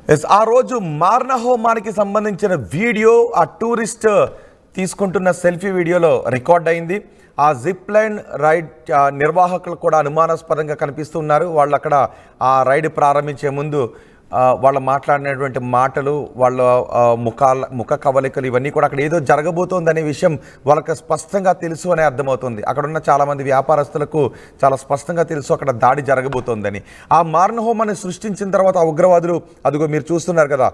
ఆ రోజు మారణ హోమానికి సంబంధించిన వీడియో ఆ టూరిస్ట్ తీసుకుంటున్న సెల్ఫీ వీడియోలో రికార్డ్ అయింది. ఆ జిప్ లైన్ రైడ్ నిర్వాహకులు కూడా అనుమానాస్పదంగా కనిపిస్తున్నారు. వాళ్ళు అక్కడ ఆ రైడ్ ప్రారంభించే ముందు వాళ్ళు మాట్లాడినటువంటి మాటలు, వాళ్ళ ముఖ కవలికలు ఇవన్నీ కూడా అక్కడ ఏదో జరగబోతోందనే విషయం వాళ్ళకి స్పష్టంగా తెలుసు అనే అర్థమవుతుంది. అక్కడ ఉన్న చాలామంది వ్యాపారస్తులకు చాలా స్పష్టంగా తెలుసు అక్కడ దాడి జరగబోతోందని. ఆ మారణ హోమాన్ని సృష్టించిన తర్వాత ఆ ఉగ్రవాదులు అదిగో మీరు చూస్తున్నారు కదా,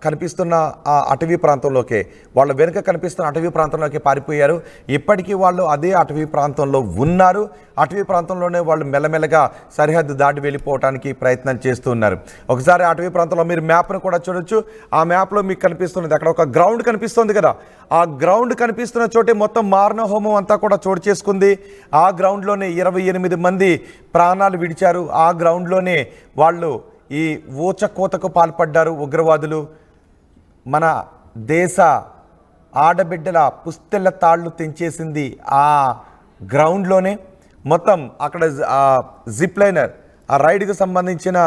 కనిపిస్తున్న ఆ అటవీ ప్రాంతంలోకే, వాళ్ళ వెనుక కనిపిస్తున్న అటవీ ప్రాంతంలోకి పారిపోయారు. ఇప్పటికీ వాళ్ళు అదే అటవీ ప్రాంతంలో ఉన్నారు. అటవీ ప్రాంతంలోనే వాళ్ళు మెల్లమెల్లగా సరిహద్దు దాటి వెళ్ళిపోవడానికి ప్రయత్నం చేస్తున్నారు. ఒకసారి అటవీ ప్రాంతంలో మీరు మ్యాప్ను కూడా చూడొచ్చు. ఆ మ్యాప్లో మీకు కనిపిస్తున్నది అక్కడ ఒక గ్రౌండ్ కనిపిస్తుంది కదా, ఆ గ్రౌండ్ కనిపిస్తున్న చోటే మొత్తం మారణ హోమం అంతా కూడా చోటు చేసుకుంది. ఆ గ్రౌండ్లోనే 28 మంది ప్రాణాలు విడిచారు. ఆ గ్రౌండ్లోనే వాళ్ళు ఈ ఊచకోతకు పాల్పడ్డారు ఉగ్రవాదులు. మన దేశ ఆడబిడ్డల పుస్తెళ్ళ తాళ్ళు తెంచేసింది ఆ గ్రౌండ్లోనే. మొత్తం అక్కడ జిప్ లైనర్ ఆ రైడ్కి సంబంధించిన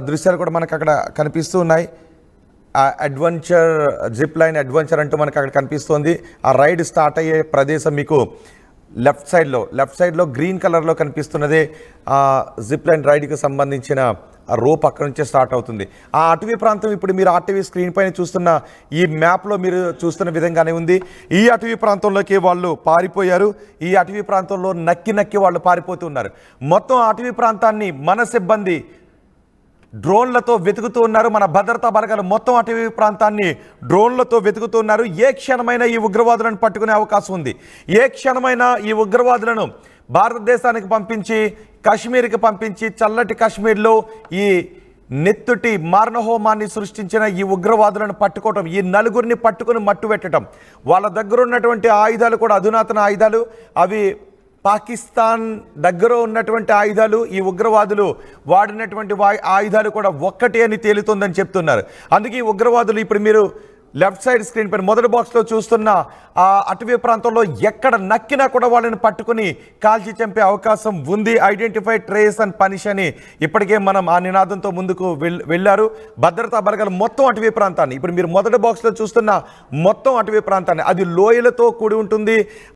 దృశ్యాలు కూడా మనకు అక్కడ కనిపిస్తూ ఉన్నాయి. అడ్వెంచర్ జిప్ లైన్ అడ్వెంచర్ అంటూ మనకు అక్కడ కనిపిస్తుంది. ఆ రైడ్ స్టార్ట్ అయ్యే ప్రదేశం మీకు లెఫ్ట్ సైడ్లో గ్రీన్ కలర్లో కనిపిస్తున్నదే జిప్ లైన్ రైడ్కి సంబంధించిన రోప్ అక్కడ నుంచే స్టార్ట్ అవుతుంది. ఆ అటవీ ప్రాంతం ఇప్పుడు మీరు ఆర్టీవీ స్క్రీన్ పైన చూస్తున్న ఈ మ్యాప్లో మీరు చూస్తున్న విధంగానే ఉంది. ఈ అటవీ ప్రాంతంలోకి వాళ్ళు పారిపోయారు. ఈ అటవీ ప్రాంతంలో నక్కి వాళ్ళు పారిపోతున్నారు. మొత్తం అటవీ ప్రాంతాన్ని మన సిబ్బంది డ్రోన్లతో వెతుకుతూ ఉన్నారు. మన భద్రతా బలగాలు మొత్తం అటవీ ప్రాంతాన్ని డ్రోన్లతో వెతుకుతూ ఉన్నారు. ఏ క్షణమైనా ఈ ఉగ్రవాదులను పట్టుకునే అవకాశం ఉంది. ఏ క్షణమైనా ఈ ఉగ్రవాదులను భారతదేశానికి పంపించి, కాశ్మీర్కి పంపించి, చల్లటి కాశ్మీర్లో ఈ నెత్తుటి మారణ హోమాన్ని సృష్టించిన ఈ ఉగ్రవాదులను పట్టుకోవటం, ఈ నలుగురిని పట్టుకుని మట్టు పెట్టడం, వాళ్ళ దగ్గర ఉన్నటువంటి ఆయుధాలు కూడా అధునాతన ఆయుధాలు, అవి పాకిస్తాన్ దగ్గర ఉన్నటువంటి ఆయుధాలు, ఈ ఉగ్రవాదులు వాడినటువంటి ఆయుధాలు కూడా ఒక్కటే అని తేలుతుందని చెప్తున్నారు. అందుకే ఈ ఉగ్రవాదులు ఇప్పుడు మీరు లెఫ్ట్ సైడ్ స్క్రీన్ పైన మొదటి బాక్స్లో చూస్తున్న ఆ అటవీ ప్రాంతంలో ఎక్కడ నక్కినా కూడా వాళ్ళని పట్టుకుని కాల్చి చంపే అవకాశం ఉంది. ఐడెంటిఫై, ట్రేస్ అండ్ పనిష్ అని ఇప్పటికే మనం ఆ నినాదంతో ముందుకు వెళ్ళారు. భద్రతా బలగాలు మొత్తం అటవీ ప్రాంతాన్ని, ఇప్పుడు మీరు మొదటి బాక్స్లో చూస్తున్న మొత్తం అటవీ ప్రాంతాన్ని, అది లోయలతో కూడి ఉంటుంది.